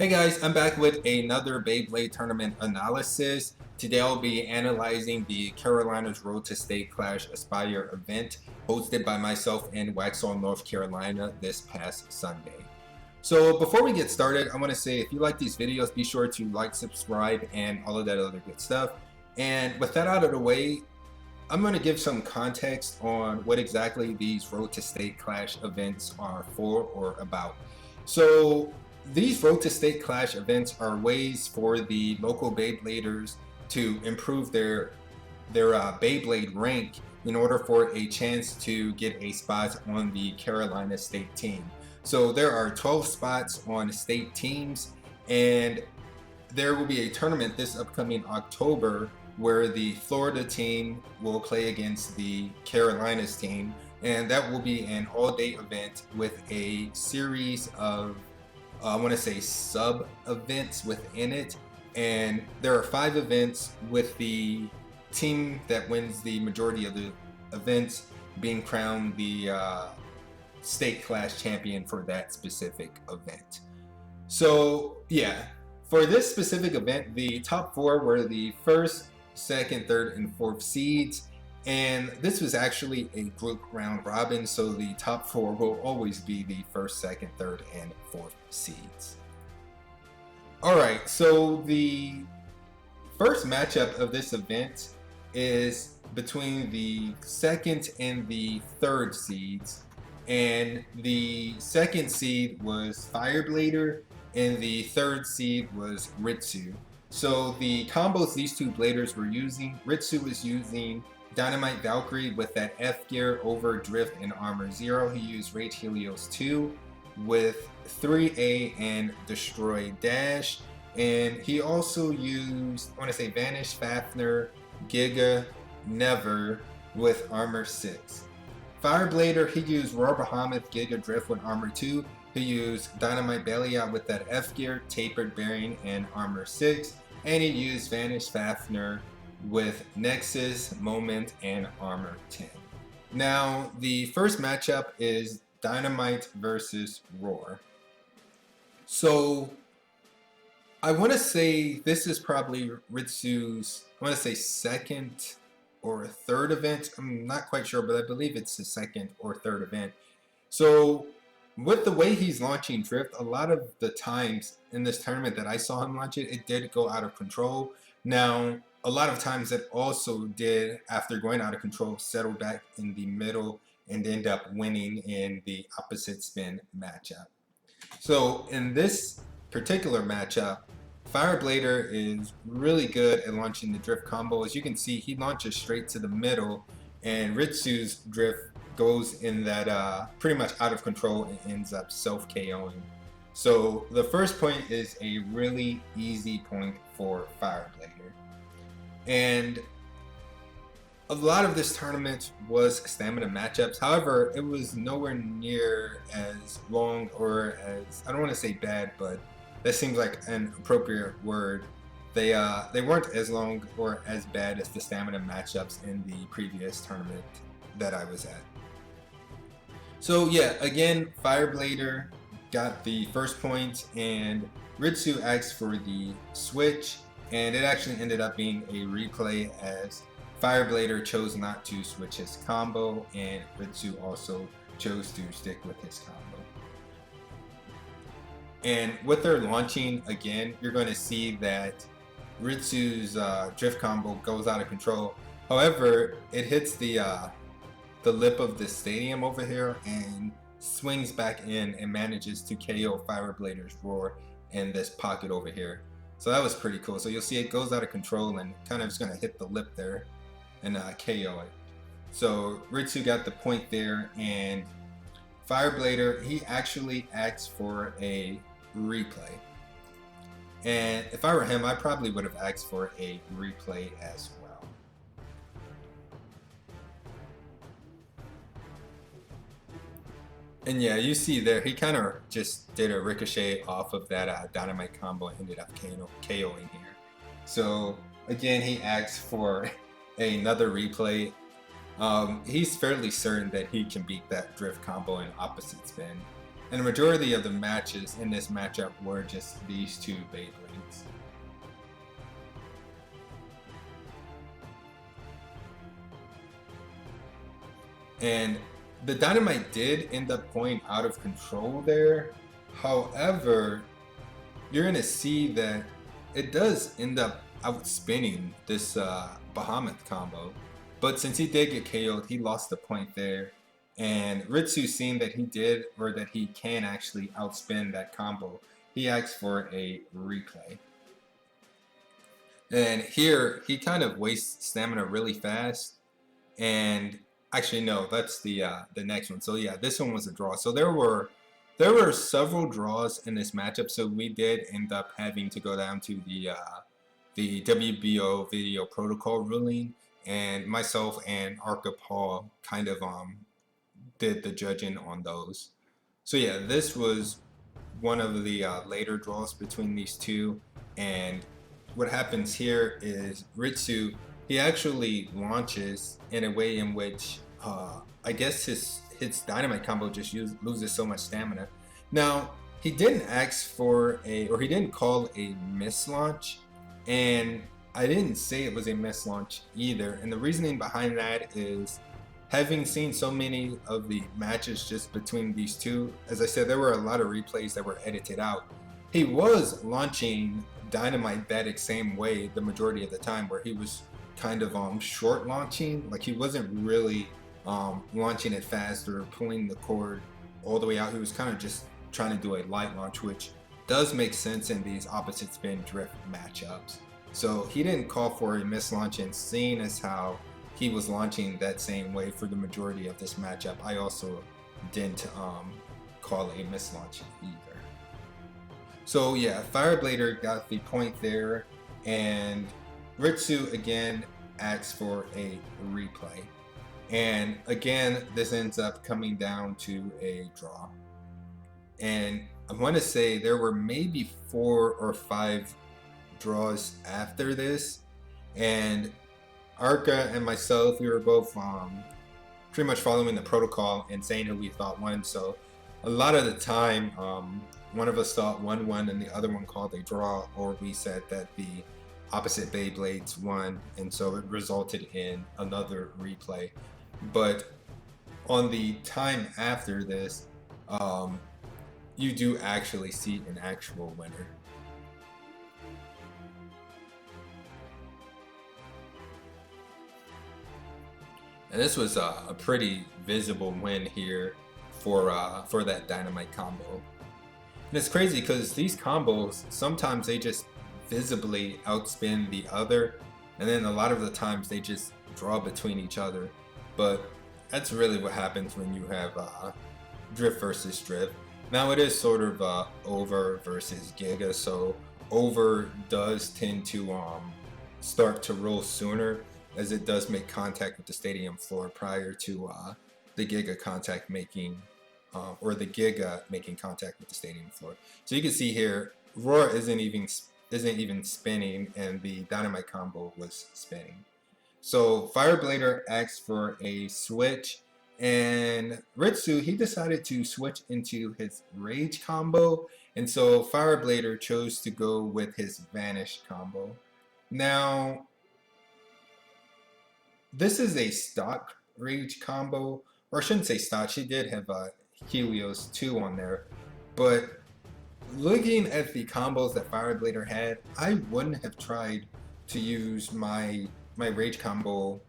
Hey guys, I'm back with another Beyblade Tournament Analysis. Today I'll be analyzing the Carolina's Road to State Clash Aspire event hosted by myself in Waxhaw, North Carolina this past Sunday. So before we get started, I want to say if you like these videos, be sure to like, subscribe, and all of that other good stuff. And with that out of the way, I'm going to give some context on what exactly these Road to State Clash events are for or about. So these Road to State Clash events are ways for the local Beybladers to improve their Beyblade rank in order for a chance to get a spot on the Carolina state team. So there are 12 spots on state teams, and there will be a tournament this upcoming October where the Florida team will play against the Carolinas team, and that will be an all-day event with a series of I want to say sub events within it, and there are 5 events with the team that wins the majority of the events being crowned the state clash champion for that specific event. So yeah, for this specific event, the top 4 were the first, second, third, and fourth seeds. And this was actually a group round robin, so the top 4 will always be the first, second, third, and fourth seeds. Alright, so the first matchup of this event is between the second and the third seeds. And the second seed was Fireblader, and the third seed was Ritsu. So the combos these two bladers were using, Ritsu was using Dynamite Valkyrie with that F gear over drift and armor 0. He used Rage Helios 2 with 3A and Destroy Dash. And he also used, I want to say, Vanish, Fafnir, Giga, Never with armor 6. Fireblader, he used Roar Bahamut, Giga Drift with armor 2. He used Dynamite Belial with that F gear, Tapered Bearing, and armor 6. And he used Vanish, Fafnir with Nexus, Moment, and armor 10. Now, the first matchup is Dynamite versus Roar. So, I want to say this is probably Ritsu's, I want to say second or third event. I'm not quite sure, but I believe it's the second or third event. So, with the way he's launching Drift, a lot of the times in this tournament that I saw him launch it, it did go out of control. Now, a lot of times it also did, after going out of control, settle back in the middle and end up winning in the opposite spin matchup. So in this particular matchup, Fireblader is really good at launching the drift combo. As you can see, he launches straight to the middle, and Ritsu's drift goes in that pretty much out of control and ends up self-KOing. So the first point is a really easy point for Fireblader. And a lot of this tournament was stamina matchups. However, it was nowhere near as long or as, I don't want to say bad, but that seems like an appropriate word. They weren't as long or as bad as the stamina matchups in the previous tournament that I was at. So yeah, again, Fireblader got the first point, and Ritsu asked for the switch. And it actually ended up being a replay as Fireblader chose not to switch his combo, and Ritsu also chose to stick with his combo. And with their launching, again, you're going to see that Ritsu's drift combo goes out of control. However, it hits the lip of the stadium over here and swings back in and manages to KO Fireblader's Roar in this pocket over here. So that was pretty cool. So you'll see it goes out of control and kind of just going to hit the lip there and KO it. So Ritsu got the point there, and Fireblader, he actually asked for a replay. And if I were him, I probably would have asked for a replay as well. And yeah, you see there, he kind of just did a ricochet off of that Dynamite combo and ended up KOing here. So again, he asked for another replay. He's fairly certain that he can beat that drift combo in opposite spin. And the majority of the matches in this matchup were just these two Beyblades. And the Dynamite did end up going out of control there. However, you're going to see that it does end up outspinning this Bahamut combo. But since he did get KO'd, he lost the point there. And Ritsu, seeing that he did, or that he can actually outspin that combo, he asked for a replay. And here, he kind of wastes stamina really fast. And actually, no, that's the next one. So yeah, this one was a draw. So there were several draws in this matchup. So we did end up having to go down to the WBO video protocol ruling, and myself and arka.paul kind of did the judging on those. So yeah, this was one of the later draws between these two. And what happens here is Ritsu, he actually launches in a way in which I guess his Dynamite combo just loses so much stamina. Now, he didn't ask for he didn't call a miss launch, and I didn't say it was a miss launch either. And the reasoning behind that is, having seen so many of the matches just between these two, as I said, there were a lot of replays that were edited out. He was launching Dynamite that same way the majority of the time, where he was kind of short launching. Like, he wasn't really launching it fast or pulling the cord all the way out. He was kind of just trying to do a light launch, which does make sense in these opposite spin drift matchups. So he didn't call for a miss launch, and seeing as how he was launching that same way for the majority of this matchup, I also didn't call a miss launch either. So yeah, Fireblader got the point there, and Ritsu again asks for a replay. And again, this ends up coming down to a draw. And I want to say there were maybe 4 or 5 draws after this, and Arka and myself, we were both pretty much following the protocol and saying who we thought won. So a lot of the time, one of us thought one won and the other one called a draw, or we said that the opposite Beyblades won, and so it resulted in another replay. But on the time after this, you do actually see an actual winner. And this was a pretty visible win here for that Dynamite combo. And it's crazy because these combos, sometimes they just visibly outspin the other, and then a lot of the times they just draw between each other. But that's really what happens when you have drift versus drift. Now it is sort of over versus Giga, so over does tend to start to roll sooner, as it does make contact with the stadium floor prior to the Giga contact making, or the Giga making contact with the stadium floor. So you can see here, Roar isn't even spinning, and the Dynamite combo was spinning. So Fireblader asked for a switch, and Ritsu, he decided to switch into his Rage combo, and so Fireblader chose to go with his Vanish combo. Now, this is a stock Rage combo, or I shouldn't say stock, she did have Helios 2 on there, but looking at the combos that Fireblader had, I wouldn't have tried to use my Rage combo,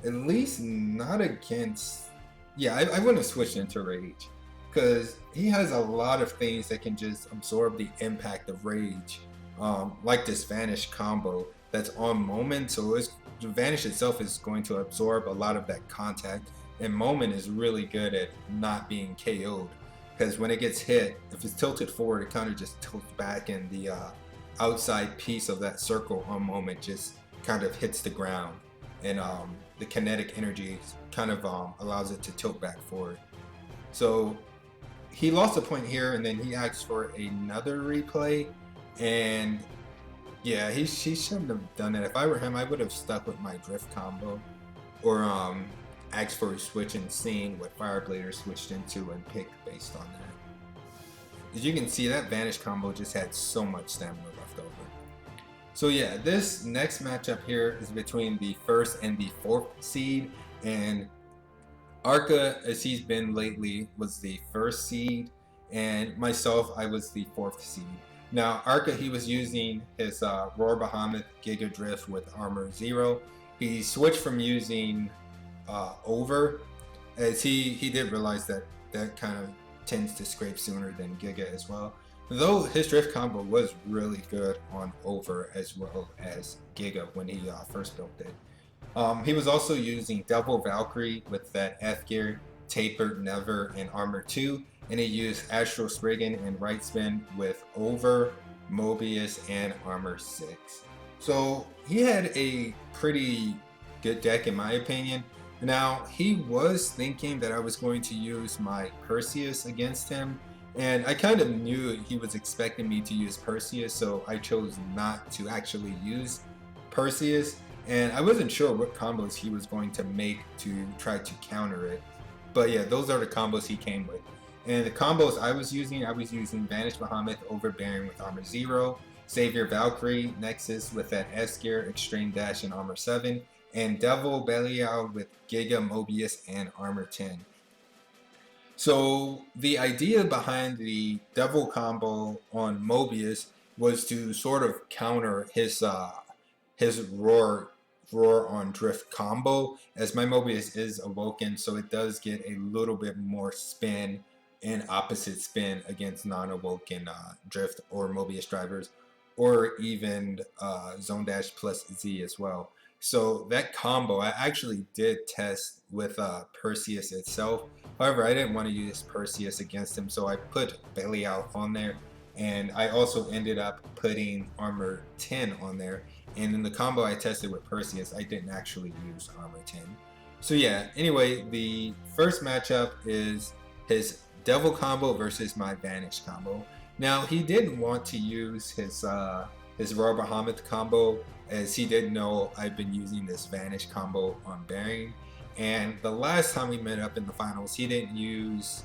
at least not against, yeah, I wouldn't have switched into Rage, because he has a lot of things that can just absorb the impact of Rage, like this Vanish combo that's on moment. So Vanish itself is going to absorb a lot of that contact, and Moment is really good at not being KO'd, because when it gets hit, if it's tilted forward, it kind of just tilts back, and the outside piece of that circle on Moment just kind of hits the ground, and the kinetic energy kind of allows it to tilt back forward. So he lost a point here, and then he asked for another replay, and yeah, he shouldn't have done that. If I were him, I would have stuck with my drift combo, or asked for a switch and seeing what Fireblader switched into and picked based on that. As you can see, that Vanish combo just had so much stamina left over. So yeah, this next matchup here is between the 1st and the 4th seed, and Arka, as he's been lately, was the 1st seed, and myself, I was the 4th seed. Now, Arka, he was using his Roar Bahamut Giga Drift with Armor 0. He switched from using Over, as he did realize that that kind of tends to scrape sooner than Giga as well. Though his drift combo was really good on Over as well as Giga when he first built it. He was also using Devil Valkyrie with that F gear, Tapered, Never, and Armor 2, and he used Astral Spriggan and Right Spin with Over, Mobius, and Armor 6. So he had a pretty good deck in my opinion. Now, he was thinking that I was going to use my Perseus against him, and I kind of knew he was expecting me to use Perseus, so I chose not to actually use Perseus, and I wasn't sure what combos he was going to make to try to counter it. But yeah, those are the combos he came with. And the combos I was using Vanish Bahamut overbearing with Armor 0, Savior Valkyrie, Nexus with that S gear, Extreme Dash, and Armor 7, and Devil Belial with Giga, Mobius, and Armor 10. So the idea behind the Devil combo on Mobius was to sort of counter his Roar on Drift combo, as my Mobius is awoken, so it does get a little bit more spin and opposite spin against non-awoken Drift or Mobius drivers, or even Zone Dash plus Z as well. So that combo I actually did test with Perseus itself. However, I didn't want to use Perseus against him, so I put Belial on there, and I also ended up putting Armor 10 on there. And in the combo I tested with Perseus, I didn't actually use Armor 10. So yeah, anyway, the first matchup is his Devil combo versus my Vanish combo. Now, he didn't want to use his Roar Bahamut combo, as he didn't know I've been using this Vanish combo on Bearing. And the last time we met up in the finals, he didn't use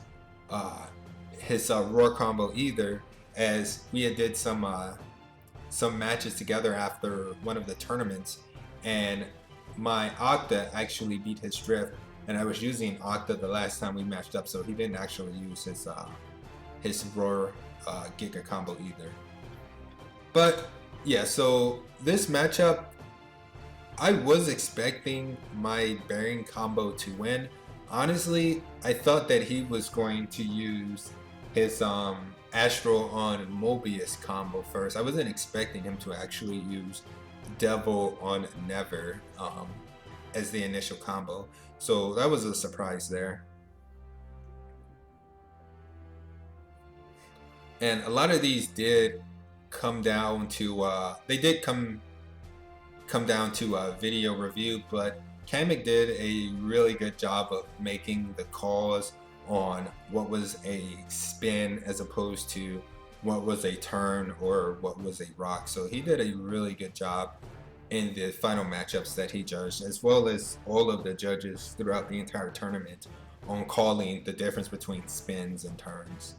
his Roar combo either, as we had did some matches together after one of the tournaments, and my Octa actually beat his Drift, and I was using Octa the last time we matched up, so he didn't actually use his Roar Giga combo either. But yeah, so this matchup, I was expecting my Bearing combo to win. Honestly, I thought that he was going to use his Astral on Mobius combo first. I wasn't expecting him to actually use Devil on Never as the initial combo. So that was a surprise there. And a lot of these did come down to come down to a video review, but Kamek did a really good job of making the calls on what was a spin as opposed to what was a turn or what was a rock. So he did a really good job in the final matchups that he judged, as well as all of the judges throughout the entire tournament, on calling the difference between spins and turns.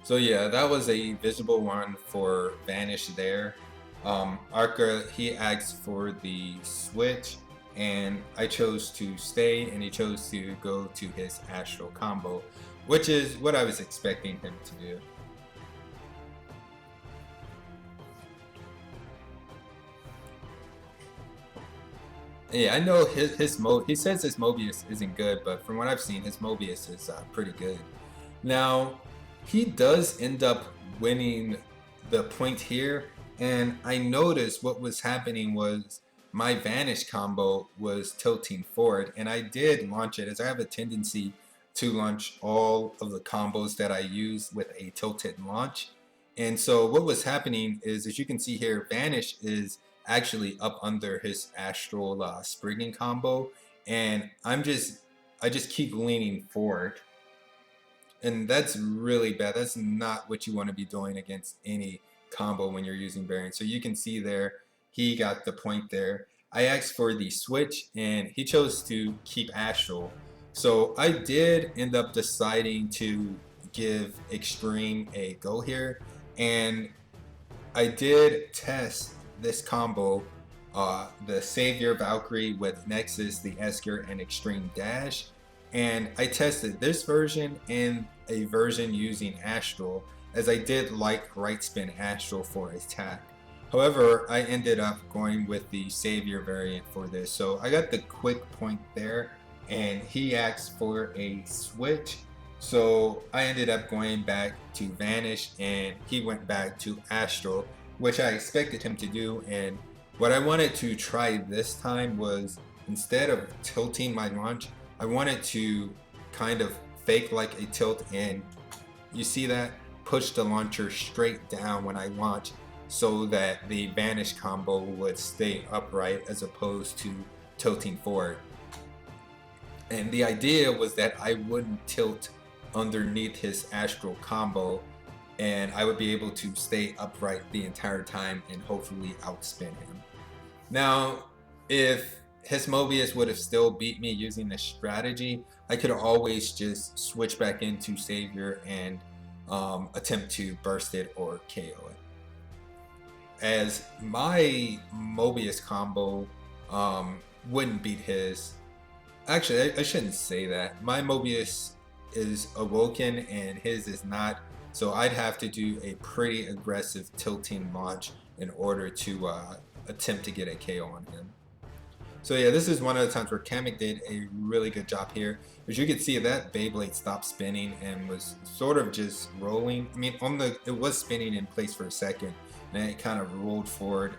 So yeah, that was a visible one for Vanish there. Arka, he asked for the switch, and I chose to stay, and he chose to go to his Astral combo, which is what I was expecting him to do. Yeah, I know he says his Mobius isn't good, but from what I've seen, his Mobius is pretty good. Now, he does end up winning the point here, and I noticed what was happening was my Vanish combo was tilting forward, and I did launch it, as I have a tendency to launch all of the combos that I use with a tilted launch. And so what was happening is, as you can see here, Vanish is actually up under his Astral Spriggan combo, and I just keep leaning forward, and that's really bad. That's not what you want to be doing against any combo when you're using Bearing. So you can see there, he got the point there. I asked for the switch and he chose to keep Astral. So I did end up deciding to give Xtreme a go here, and I did test this combo, the Savior Valkyrie with Nexus, the Esker, and Xtreme Dash, and I tested this version and a version using Astral, as I did like right spin Astral for attack. However, I ended up going with the Savior variant for this, so I got the quick point there, and he asked for a switch, so I ended up going back to Vanish and he went back to Astral, which I expected him to do. And what I wanted to try this time was, instead of tilting my launch, I wanted to kind of fake like a tilt, and you see that, push the launcher straight down when I launch so that the Vanish combo would stay upright as opposed to tilting forward. And the idea was that I wouldn't tilt underneath his Astral combo, and I would be able to stay upright the entire time and hopefully outspin him. Now, if his Mobius would have still beat me using this strategy, I could always just switch back into Savior and attempt to burst it or KO it. As my Mobius combo wouldn't beat his. Actually, I shouldn't say that. My Mobius is awoken and his is not, so I'd have to do a pretty aggressive tilting launch in order to attempt to get a KO on him. So yeah, this is one of the times where Kamek did a really good job here. As you can see, that Beyblade stopped spinning and was sort of just rolling. I mean, it was spinning in place for a second, and then it kind of rolled forward,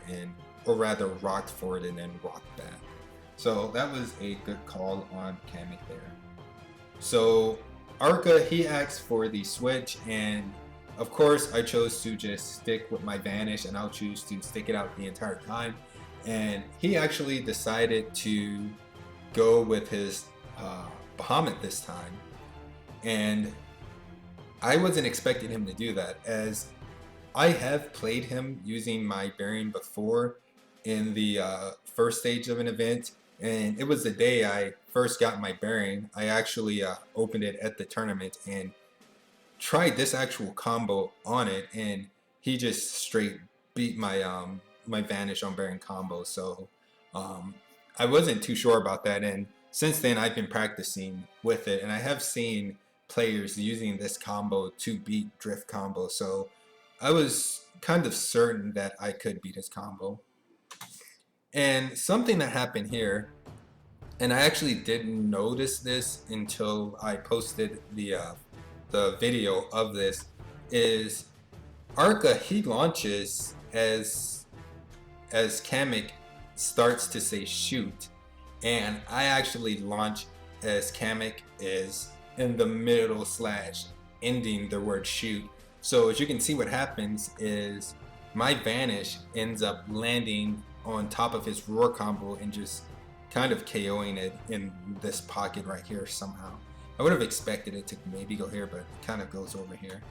or rather rocked forward and then rocked back. So that was a good call on Kamek there. So Arka, he asked for the switch, and of course I chose to just stick with my Vanish, and I'll choose to stick it out the entire time. And he actually decided to go with his Bahamut this time, and I wasn't expecting him to do that, as I have played him using my bearing before in the first stage of an event. And it was the day I first got my bearing. I actually opened it at the tournament and tried this actual combo on it, and he just straight beat my my Vanish on bearing combo. So I wasn't too sure about that, and since then I've been practicing with it, and I have seen players using this combo to beat drift combo, so I was kind of certain that I could beat his combo. And something that happened here, and I actually didn't notice this until I posted the video of this, is Arka, he launches as Kamek starts to say shoot, and I actually launch as Kamek is in the middle slash ending the word shoot. So as you can see, what happens is my Vanish ends up landing on top of his roar combo and just kind of KOing it in this pocket right here somehow. I would have expected it to maybe go here, but it kind of goes over here.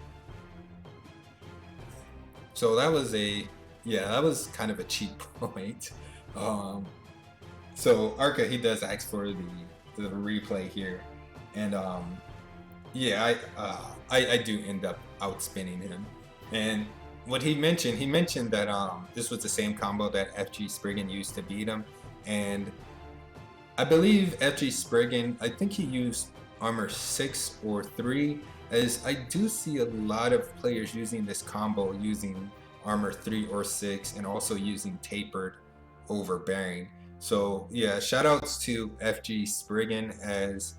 So that was that was kind of a cheap point. So Arka, he does ask for the replay here, and I do end up outspinning him. And what he mentioned that this was the same combo that FG Spriggan used to beat him, and I believe FG Spriggan, I think he used armor 6 or 3, as I do see a lot of players using this combo using armor 3 or 6, and also using Tapered over bearing. So yeah, shoutouts to FG Spriggan, as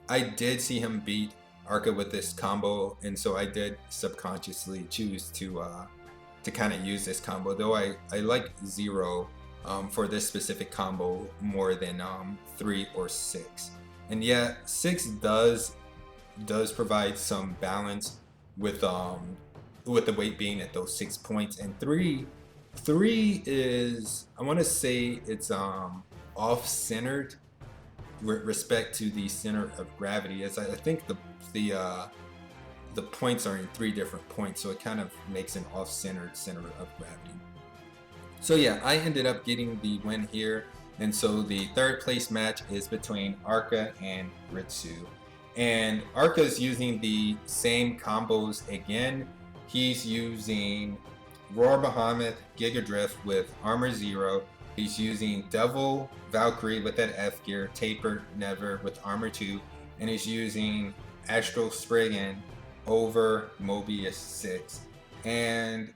I did see him beat Arka with this combo, and so I did subconsciously choose to kind of use this combo, though I like 0 for this specific combo more than 3 or 6. And yeah, 6 does provide some balance with the weight being at those 6 points, and 3 is, I want to say it's off-centered with respect to the center of gravity, as I think the points are in 3 different points, so it kind of makes an off-centered center of gravity. So yeah, I ended up getting the win here. And so the third place match is between Arka and Ritsu. And Arka is using the same combos again. He's using Roar Bahamut, Giga Drift with Armor 0. He's using Devil Valkyrie with that F gear, Tapered Never with Armor 2. And he's using Astral Spriggan over Mobius 6. And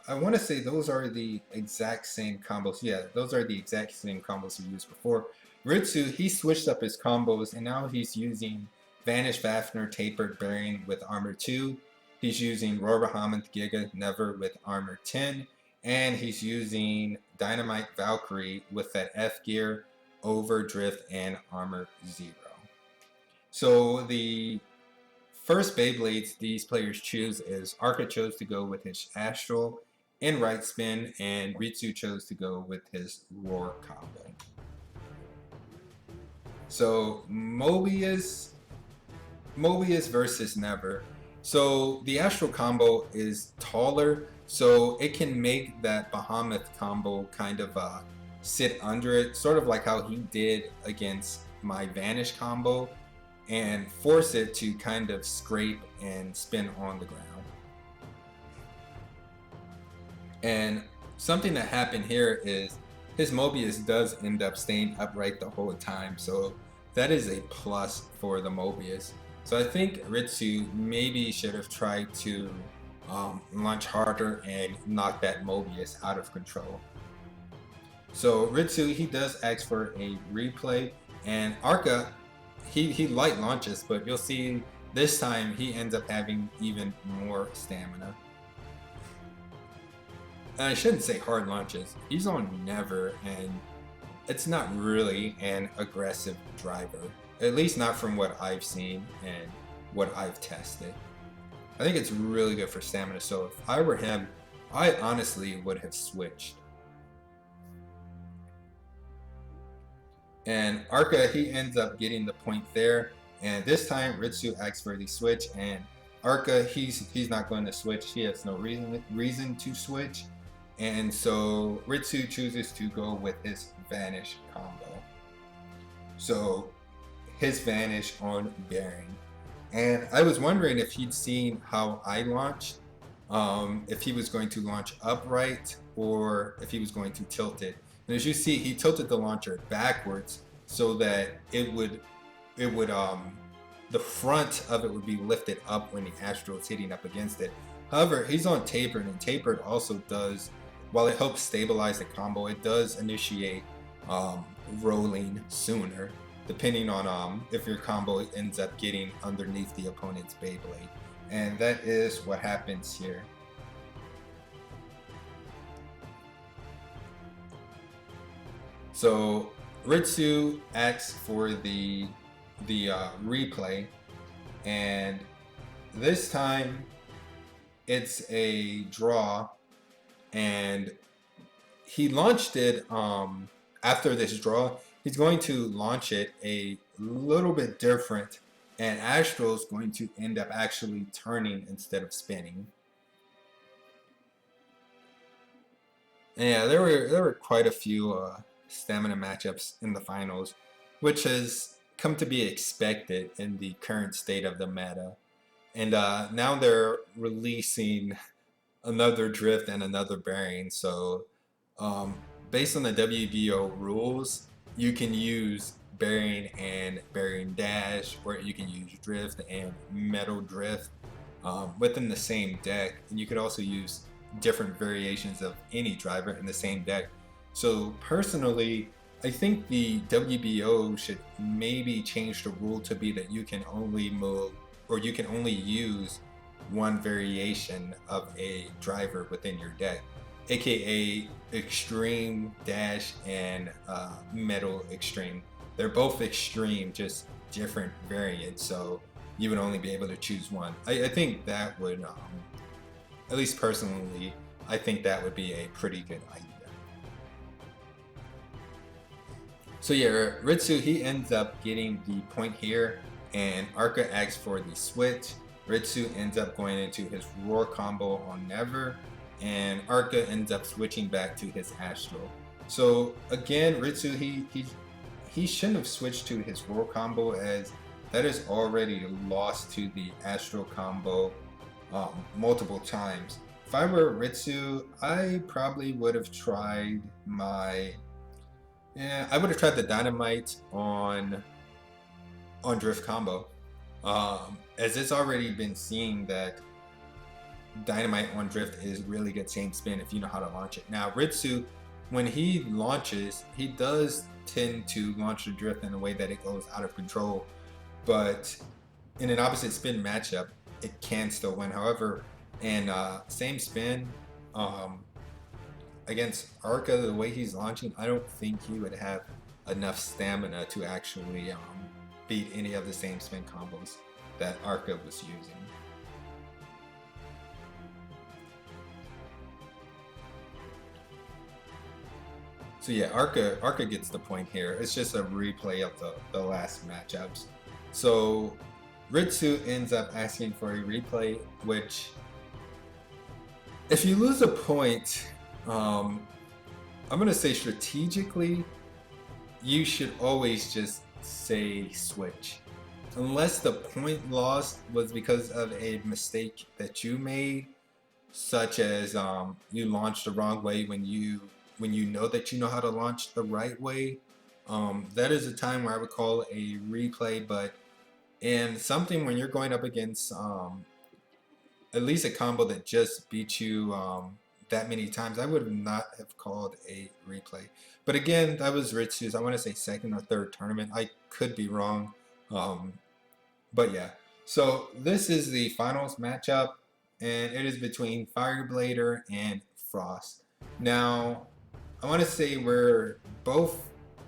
I want to say those are the exact same combos. Yeah, those are the exact same combos we used before. Ritsu, he switched up his combos and now he's using Vanish, Fafnir, Tapered, Bearing with Armor 2. He's using Roar Bahamut, Giga, Never with Armor 10. And he's using Dynamite, Valkyrie with that F gear, over Drift, and Armor 0. So the first Beyblades these players choose is Arka chose to go with his Astral in right spin, and Ritsu chose to go with his Roar combo. So Mobius versus Never. So the Astral combo is taller, so it can make that Bahamut combo kind of sit under it, sort of like how he did against my Vanish combo, and force it to kind of scrape and spin on the ground. And something that happened here is his Mobius does end up staying upright the whole time, so that is a plus for the Mobius. So I think Ritsu maybe should have tried to launch harder and knock that Mobius out of control. So Ritsu, he does ask for a replay, and Arka, he light launches, but you'll see this time he ends up having even more stamina. And I shouldn't say hard launches. He's on Never, and it's not really an aggressive driver. At least not from what I've seen and what I've tested. I think it's really good for stamina, so if I were him, I honestly would have switched. And Arka, he ends up getting the point there, and this time Ritsu asks for the switch, and Arka, he's not going to switch. He has no reason to switch, and so Ritsu chooses to go with his Vanish combo. So his Vanish on Bearing, and I was wondering if he'd seen how I launched, if he was going to launch upright or if he was going to tilt it. And as you see, he tilted the launcher backwards so that it would the front of it would be lifted up when the Astral is hitting up against it. However, he's on Tapered, and Tapered also does, while it helps stabilize the combo, it does initiate rolling sooner, depending on if your combo ends up getting underneath the opponent's Beyblade. And that is what happens here. So Ritsu asks for the replay, and this time it's a draw, and he launched it after this draw. He's going to launch it a little bit different, and Astral is going to end up actually turning instead of spinning. And yeah, there were quite a few stamina matchups in the finals, which has come to be expected in the current state of the meta. And now they're releasing another drift and another bearing. So based on the WBO rules, you can use bearing and bearing dash, or you can use drift and metal drift within the same deck. And you could also use different variations of any driver in the same deck. So personally, I think the WBO should maybe change the rule to be that you can only move, or you can only use one variation of a driver within your deck, aka Extreme Dash and Metal Extreme. They're both Extreme, just different variants, so you would only be able to choose one. I think that would, at least personally, I think that would be a pretty good idea. So yeah, Ritsu, he ends up getting the point here, and Arka asks for the switch. Ritsu ends up going into his Roar combo on Never, and Arka ends up switching back to his Astral. So again, Ritsu, he shouldn't have switched to his world combo, as that is already lost to the Astral combo multiple times. If I were Ritsu, I probably would have tried my I would have tried the Dynamite on Drift combo, as it's already been seen that Dynamite on Drift is really good same spin if you know how to launch it. Now Ritsu, when he launches, he does tend to launch the Drift in a way that it goes out of control, but in an opposite spin matchup, it can still win. However, in same spin, against Arka, the way he's launching, I don't think he would have enough stamina to actually beat any of the same spin combos that Arka was using. So yeah, Arka gets the point here. It's just a replay of the last matchups. So Ritsu ends up asking for a replay, which, if you lose a point, I'm gonna say strategically, you should always just say switch, unless the point lost was because of a mistake that you made, such as you launched the wrong way when you know that you know how to launch the right way. That is a time where I would call a replay. But in something when you're going up against at least a combo that just beat you that many times, I would not have called a replay. But again, that was Ritsu's, I want to say, second or third tournament. I could be wrong, but yeah. So this is the finals matchup, and it is between Fireblader and Froztz. Now, I want to say we're both,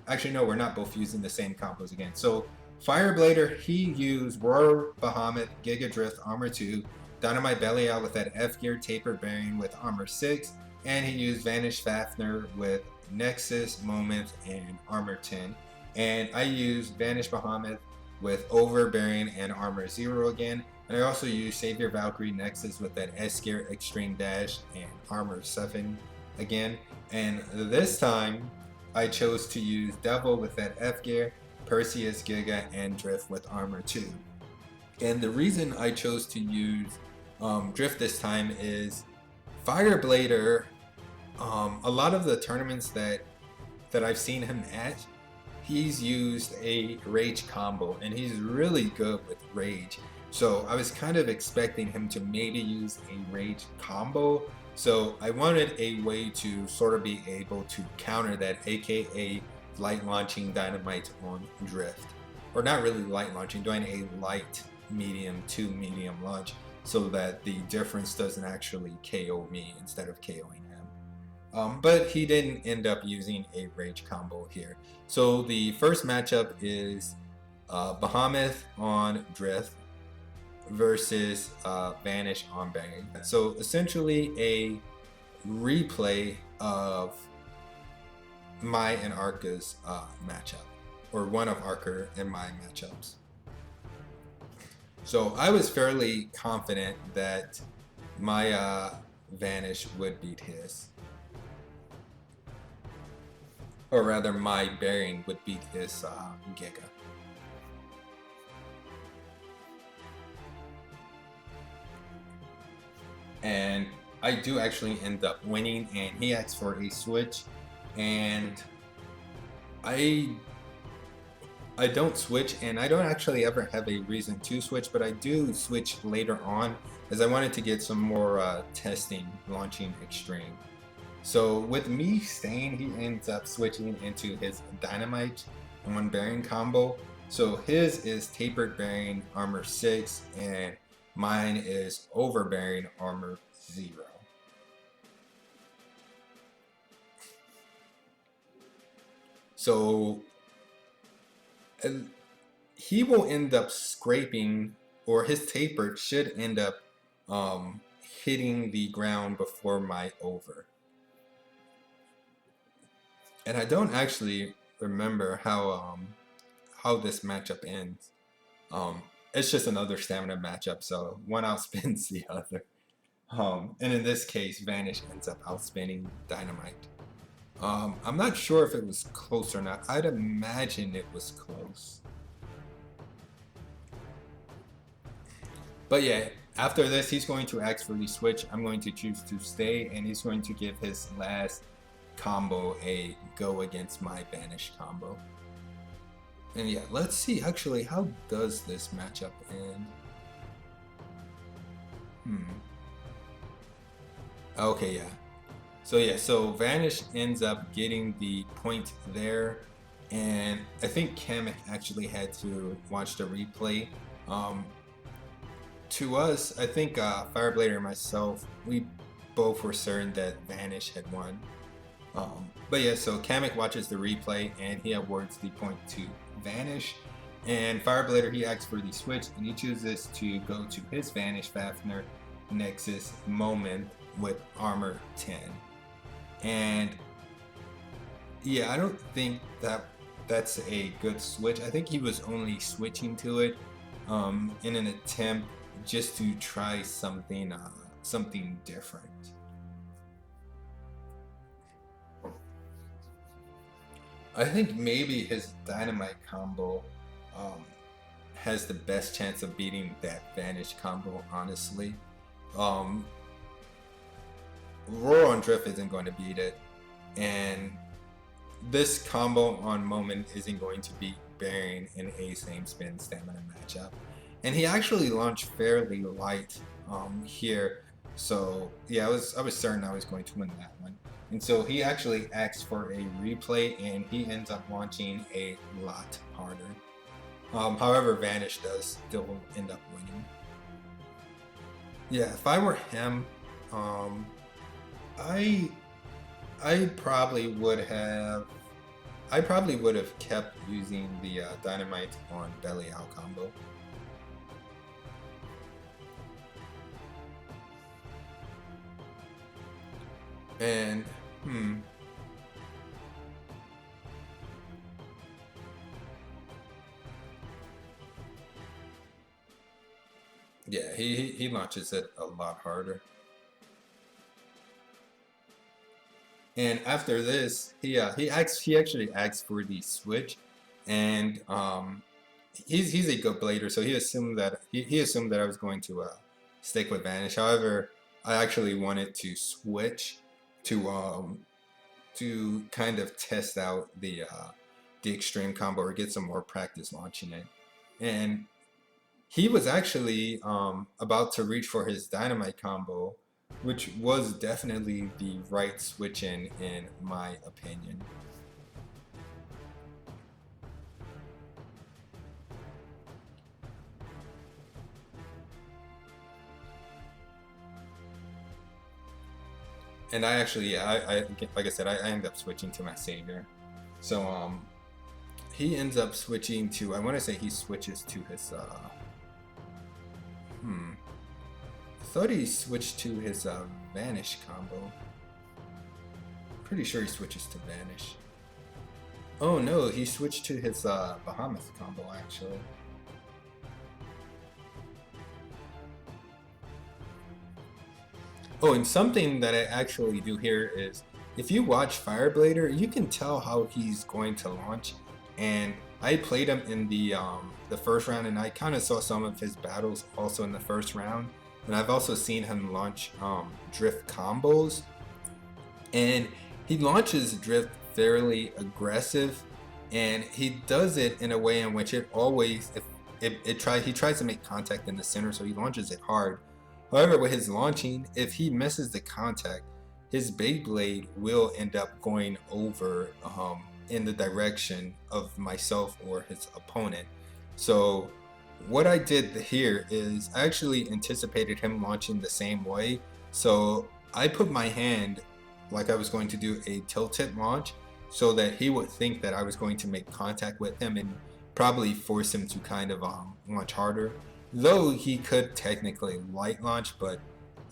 actually no, we're not both using the same combos again. So Fireblader, he used Roar Bahamut, Giga Drift, Armor 2, Dynamite Belial with that F gear Tapered bearing with Armor 6, and he used Vanish Fafnir with Nexus, Moment, and Armor 10. And I used Vanish Bahamut with Overbearing and Armor 0 again. And I also used Savior Valkyrie Nexus with that S gear Extreme Dash and Armor 7 again. And this time I chose to use Devil with that F gear, Perseus, Giga, and Drift with Armor 2. And the reason I chose to use Drift this time is Fireblader, a lot of the tournaments that I've seen him at, he's used a Rage combo, and he's really good with Rage. So I was kind of expecting him to maybe use a Rage combo. So I wanted a way to sort of be able to counter that, aka light launching Dynamite on Drift. Or not really light launching, doing a light medium to medium launch, so that the difference doesn't actually KO me instead of KOing him. But he didn't end up using a Rage combo here. So the first matchup is Bahamut on Drift versus Vanish on Bearing. So essentially a replay of my and Arka's matchup, or one of Arka and my matchups. So I was fairly confident that my Vanish would beat his. Or rather, my Bearing would beat his Giga. And I do actually end up winning, and he asked for a switch, and I don't switch, and I don't actually ever have a reason to switch, but I do switch later on, as I wanted to get some more testing launching Xtreme. So with me staying, he ends up switching into his Dynamite on Bearing combo. So his is Tapered Bearing Armor 6, and mine is Overbearing Armor 0. So he will end up scraping, or his Tapered should end up hitting the ground before my Over. And I don't actually remember how this matchup ends. It's just another stamina matchup, so one outspins the other. And in this case, Vanish ends up outspinning Dynamite. I'm not sure if it was close or not. I'd imagine it was close. But yeah, after this, he's going to ask for the switch. I'm going to choose to stay, and he's going to give his last combo a go against my Vanish combo. And yeah, let's see actually how does this matchup end. Okay, yeah. So yeah, so Vanish ends up getting the point there, and I think Kamek actually had to watch the replay. To us, I think Fireblader and myself, we both were certain that Vanish had won. But yeah, so Kamek watches the replay and he awards the point to Vanish. And Fireblader, he asks for the switch and he chooses to go to his Vanish Fafnir Nexus moment with armor 10. And yeah, I don't think that's a good switch. I think he was only switching to it in an attempt just to try something different. I think maybe his Dynamite combo has the best chance of beating that Vanish combo, honestly. Roar on Drift isn't going to beat it, and this combo on Moment isn't going to beat Baron in a same spin stamina matchup. And he actually launched fairly light here, so yeah, I was certain I was going to win that one. And so he actually asked for a replay, and he ends up launching a lot harder. However, Vanish does still end up winning. Yeah, if I were him, I probably would have kept using the Dynamite on Belial combo. And yeah, he launches it a lot harder. And after this, he actually asks for the switch, and he's a good blader, so he assumed that I was going to stick with Vanish. However, I actually wanted to switch to kind of test out the Xtreme combo or get some more practice launching it. And he was actually about to reach for his Dynamite combo, which was definitely the right switch in my opinion. And I actually, I like I said, I ended up switching to my savior. So he ends up switching to, I want to say he switches to his I thought he switched to his Vanish combo. Pretty sure he switches to Vanish. Oh no, he switched to his Bahamut combo actually. Oh, and something that I actually do here is, if you watch Fireblader, you can tell how he's going to launch. And I played him in the first round, and I kind of saw some of his battles also in the first round. And I've also seen him launch drift combos, and he launches drift fairly aggressive, and he does it in a way in which it always, he tries to make contact in the center, so he launches it hard. However, with his launching, if he misses the contact, his Beyblade will end up going over in the direction of myself or his opponent. So what I did here is I actually anticipated him launching the same way. So I put my hand like I was going to do a tilted launch so that he would think that I was going to make contact with him and probably force him to kind of launch harder. Though he could technically light launch, but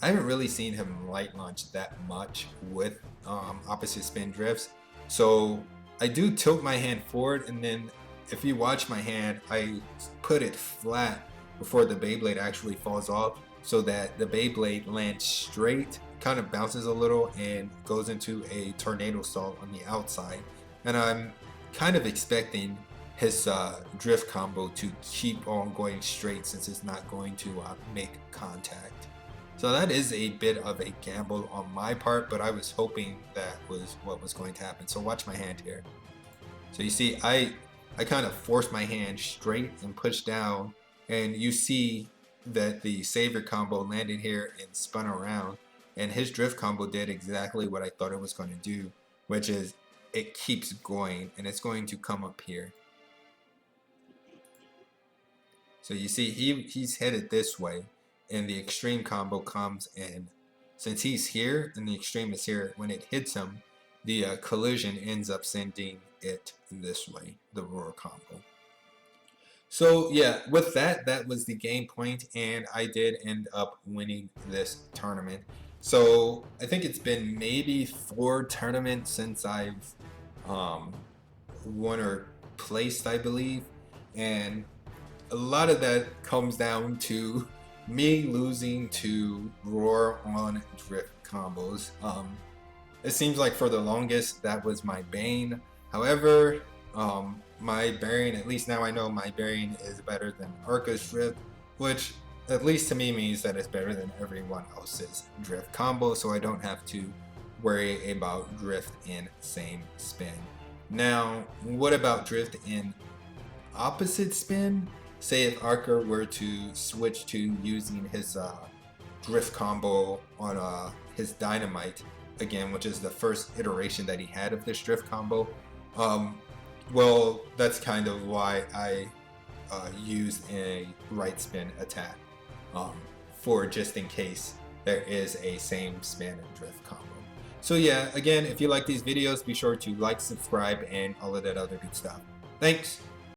I haven't really seen him light launch that much with opposite spin drifts. So I do tilt my hand forward, and then if you watch my hand, I put it flat before the Beyblade actually falls off so that the Beyblade lands straight, kind of bounces a little and goes into a tornado stall on the outside. And I'm kind of expecting his drift combo to keep on going straight since it's not going to make contact. So that is a bit of a gamble on my part, but I was hoping that was what was going to happen. So watch my hand here. So you see, I kind of forced my hand straight and pushed down, and you see that the savior combo landed here and spun around, and his drift combo did exactly what I thought it was going to do, which is it keeps going and it's going to come up here. So you see he's headed this way, and the extreme combo comes, and since he's here and the extreme is here, when it hits him, the collision ends up sending it this way, the roar combo. So yeah, with that was the game point, and I did end up winning this tournament. So I think it's been maybe 4 tournaments since I've won or placed, I believe, and a lot of that comes down to me losing to roar on drift combos. It seems like for the longest that was my bane. However, my bearing, at least now I know my bearing is better than Arca's drift, which at least to me means that it's better than everyone else's drift combo, so I don't have to worry about drift in same spin. Now, what about drift in opposite spin? Say if Arca were to switch to using his drift combo on his Dynamite again, which is the first iteration that he had of this drift combo. Well, that's kind of why I used a right spin attack for just in case there is a same spin and drift combo. So yeah, again, if you like these videos, be sure to like, subscribe, and all of that other good stuff. Thanks!